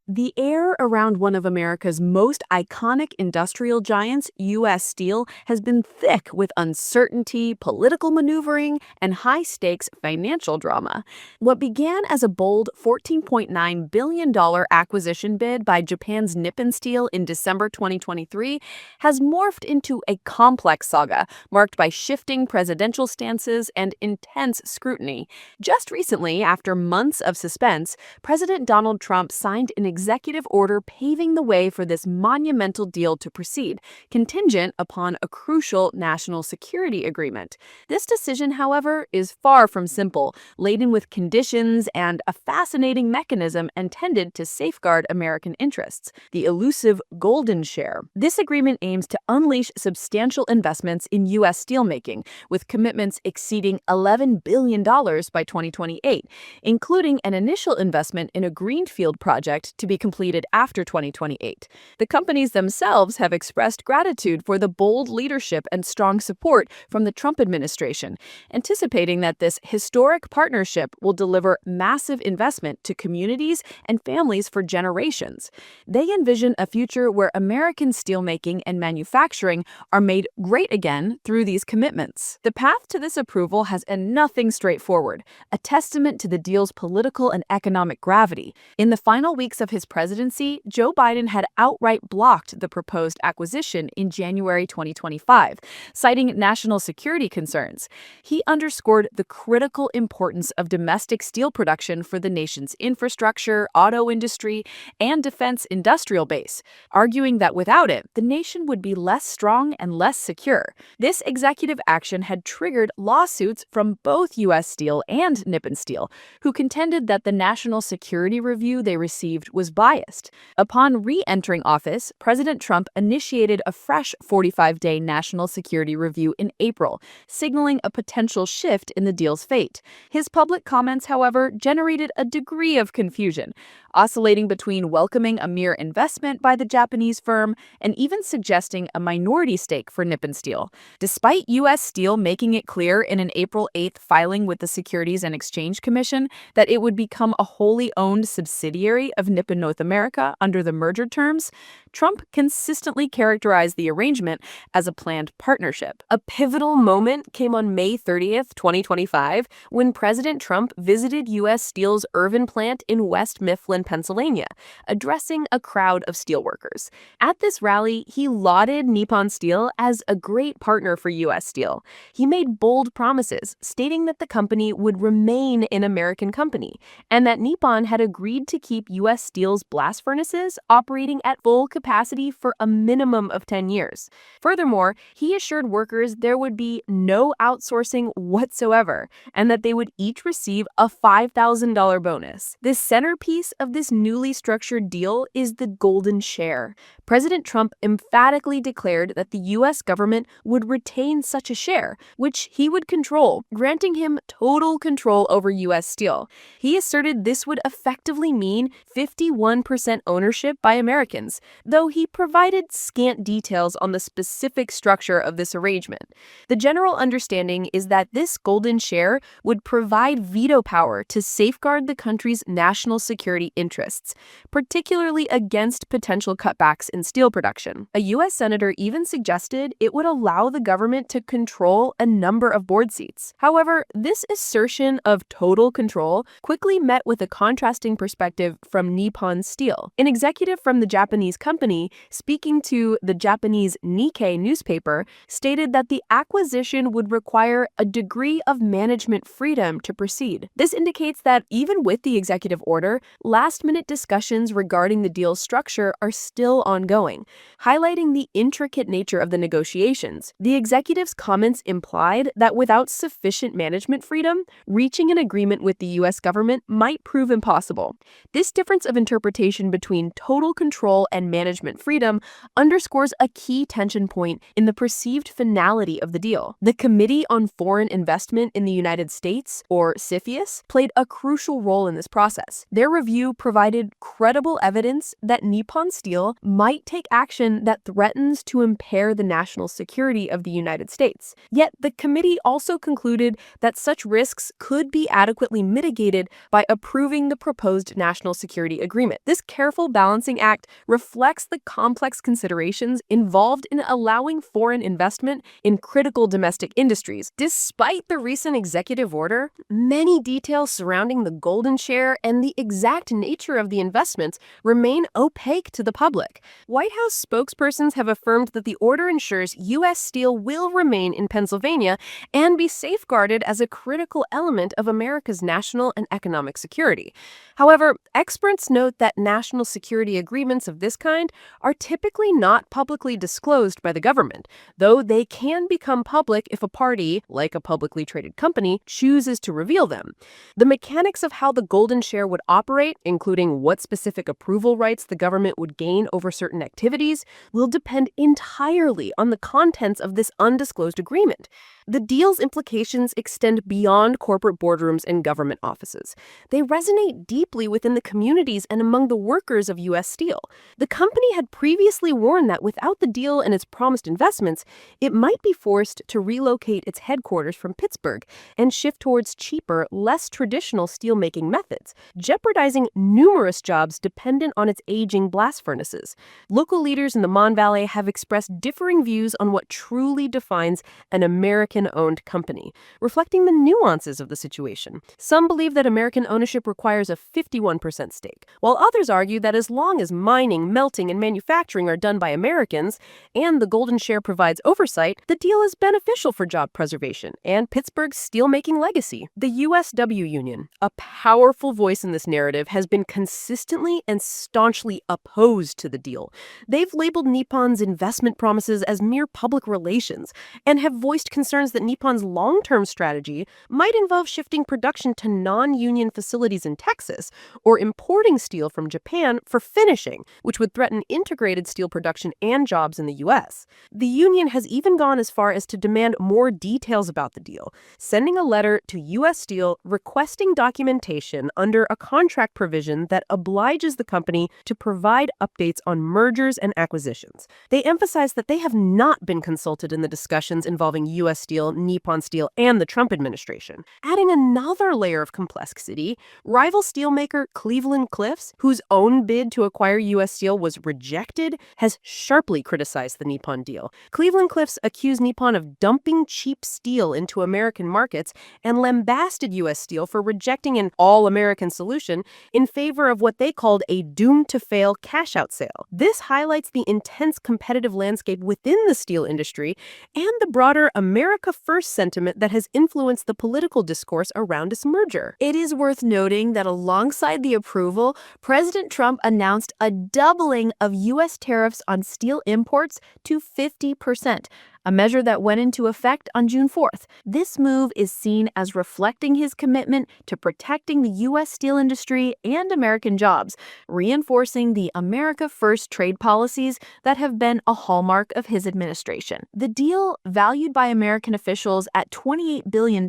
The air around one of America's most iconic industrial giants, U.S. Steel, has been thick with uncertainty, political maneuvering, and high-stakes financial drama. What began as a bold $14.9 billion acquisition bid by Japan's Nippon Steel in December 2023 has morphed into a complex saga marked by shifting presidential stances and intense scrutiny. Just recently, after months of suspense, President Donald Trump signed an executive order paving the way for this monumental deal to proceed, contingent upon a crucial national security agreement. This decision, however, is far from simple, laden with conditions and a fascinating mechanism intended to safeguard American interests, the elusive golden share. This agreement aims to unleash substantial investments in U.S. steelmaking, with commitments exceeding $11 billion by 2028, including an initial investment in a greenfield project to be completed after 2028. The companies themselves have expressed gratitude for the bold leadership and strong support from the Trump administration, anticipating that this historic partnership will deliver massive investment to communities and families for generations. They envision a future where American steelmaking and manufacturing are made great again through these commitments. The path to this approval has been nothing straightforward, a testament to the deal's political and economic gravity. In the final weeks of his presidency, Joe Biden had outright blocked the proposed acquisition in January 2025, citing national security concerns. He underscored the critical importance of domestic steel production for the nation's infrastructure, auto industry, and defense industrial base, arguing that without it, the nation would be less strong and less secure. This executive action had triggered lawsuits from both U.S. Steel and Nippon Steel, who contended that the national security review they received was biased. Upon re-entering office, President Trump initiated a fresh 45-day national security review in April, signaling a potential shift in the deal's fate. His public comments, however, generated a degree of confusion, oscillating between welcoming a mere investment by the Japanese firm and even suggesting a minority stake for Nippon Steel. Despite U.S. Steel making it clear in an April 8th filing with the Securities and Exchange Commission that it would become a wholly owned subsidiary of Nippon North America under the merger terms, Trump consistently characterized the arrangement as a planned partnership. A pivotal moment came on May 30th, 2025, when President Trump visited U.S. Steel's Irvin plant in West Mifflin, Pennsylvania, addressing a crowd of steelworkers. At this rally, he lauded Nippon Steel as a great partner for U.S. Steel. He made bold promises, stating that the company would remain an American company, and that Nippon had agreed to keep U.S. Steel's blast furnaces operating at full capacity for a minimum of 10 years. Furthermore, he assured workers there would be no outsourcing whatsoever, and that they would each receive a $5,000 bonus. The centerpiece of this newly structured deal is the golden share. President Trump emphatically declared that the U.S. government would retain such a share, which he would control, granting him total control over U.S. Steel. He asserted this would effectively mean 51% ownership by Americans, though he provided scant details on the specific structure of this arrangement. The general understanding is that this golden share would provide veto power to safeguard the country's national security interests, particularly against potential cutbacks in steel production. A U.S. senator even suggested it would allow the government to control a number of board seats. However, this assertion of total control quickly met with a contrasting perspective from Nippon Steel. An executive from the Japanese company, speaking to the Japanese Nikkei newspaper, stated that the acquisition would require a degree of management freedom to proceed. This indicates that even with the executive order, last-minute discussions regarding the deal's structure are still ongoing, highlighting the intricate nature of the negotiations. The executive's comments implied that without sufficient management freedom, reaching an agreement with the U.S. government might prove impossible. This difference of interpretation between total control and management freedom underscores a key tension point in the perceived finality of the deal. The Committee on Foreign Investment in the United States, or CFIUS, played a crucial role in this process. Their review provided credible evidence that Nippon Steel might take action that threatens to impair the national security of the United States. Yet the committee also concluded that such risks could be adequately mitigated by approving the proposed national security agreement. This careful balancing act reflects the complex considerations involved in allowing foreign investment in critical domestic industries. Despite the recent executive order, many details surrounding the golden share and the exact nature of the investments remain opaque to the public. White House spokespersons have affirmed that the order ensures U.S. Steel will remain in Pennsylvania and be safeguarded as a critical element of America's national and economic security. However, experts note that national security agreements of this kind are typically not publicly disclosed by the government, though they can become public if a party, like a publicly traded company, chooses to reveal them. The mechanics of how the golden share would operate, including what specific approval rights the government would gain over certain activities, will depend entirely on the contents of this undisclosed agreement. The deal's implications extend beyond corporate boardrooms and government offices. They resonate deeply within the communities and among the workers of U.S. Steel. The company had previously warned that without the deal and its promised investments, it might be forced to relocate its headquarters from Pittsburgh and shift towards cheaper, less traditional steelmaking methods, jeopardizing numerous jobs dependent on its aging blast furnaces. Local leaders in the Mon Valley have expressed differing views on what truly defines an American-owned company, reflecting the nuances of the situation. Some believe that American ownership requires a 51% stake, while others argue that as long as mining, melting, and manufacturing are done by Americans, and the golden share provides oversight, the deal is beneficial for job preservation and Pittsburgh's steelmaking legacy. The USW Union, a powerful voice in this narrative, has been consistently and staunchly opposed to the deal. They've labeled Nippon's investment promises as mere public relations and have voiced concerns that Nippon's long-term strategy might involve shifting production to non-union facilities in Texas or importing steel from Japan for finishing, which would threaten integrated steel production and jobs in the U.S. The union has even gone as far as to demand more details about the deal, sending a letter to U.S. Steel requesting documentation under a contract provision that obliges the company to provide updates on mergers and acquisitions. They emphasize that they have not been consulted in the discussions involving U.S. Steel, Nippon Steel, and the Trump administration. Adding another layer of complexity, rival steelmaker Cleveland-Cliffs, whose own bid to acquire U.S. Steel was rejected, has sharply criticized the Nippon deal. Cleveland-Cliffs accused Nippon of dumping cheap steel into American markets and lambasted U.S. Steel for rejecting an all-American solution in favor of what they called a doomed-to-fail cash-out sale. This highlights the intense competitive landscape within the steel industry and the broader America First sentiment that has influenced the political discourse around its merger. It is worth noting that alongside the approval, President Trump announced a doubling of U.S. tariffs on steel imports to 50%. A measure that went into effect on June 4th. This move is seen as reflecting his commitment to protecting the U.S. steel industry and American jobs, reinforcing the America First trade policies that have been a hallmark of his administration. The deal, valued by American officials at $28 billion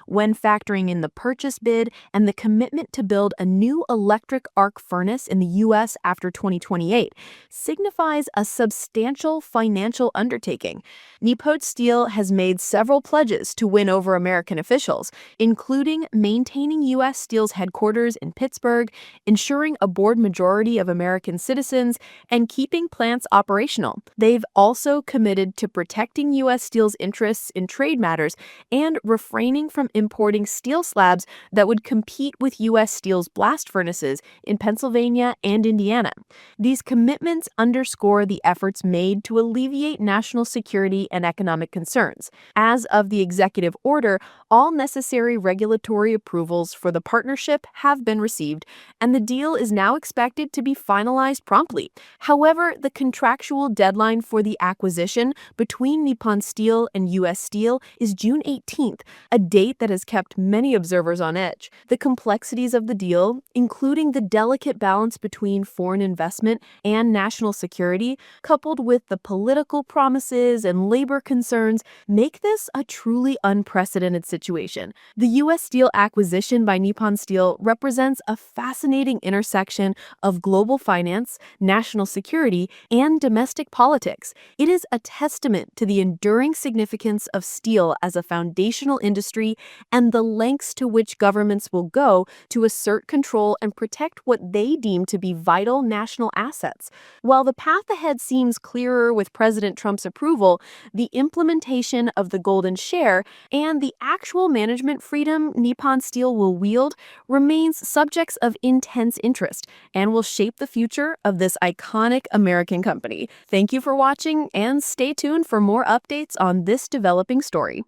when factoring in the purchase bid and the commitment to build a new electric arc furnace in the U.S. after 2028, signifies a substantial financial undertaking. Nippon Steel has made several pledges to win over American officials, including maintaining U.S. Steel's headquarters in Pittsburgh, ensuring a board majority of American citizens, and keeping plants operational. They've also committed to protecting U.S. Steel's interests in trade matters and refraining from importing steel slabs that would compete with U.S. Steel's blast furnaces in Pennsylvania and Indiana. These commitments underscore the efforts made to alleviate national security and economic concerns. As of the executive order, all necessary regulatory approvals for the partnership have been received, and the deal is now expected to be finalized promptly. However, the contractual deadline for the acquisition between Nippon Steel and U.S. Steel is June 18th, a date that has kept many observers on edge. The complexities of the deal, including the delicate balance between foreign investment and national security, coupled with the political promises and and labor concerns make this a truly unprecedented situation. The U.S. Steel acquisition by Nippon Steel represents a fascinating intersection of global finance, national security, and domestic politics. It is a testament to the enduring significance of steel as a foundational industry and the lengths to which governments will go to assert control and protect what they deem to be vital national assets. While the path ahead seems clearer with President Trump's approval, the implementation of the golden share and the actual management freedom Nippon Steel will wield remains subjects of intense interest and will shape the future of this iconic American company. Thank you for watching and stay tuned for more updates on this developing story.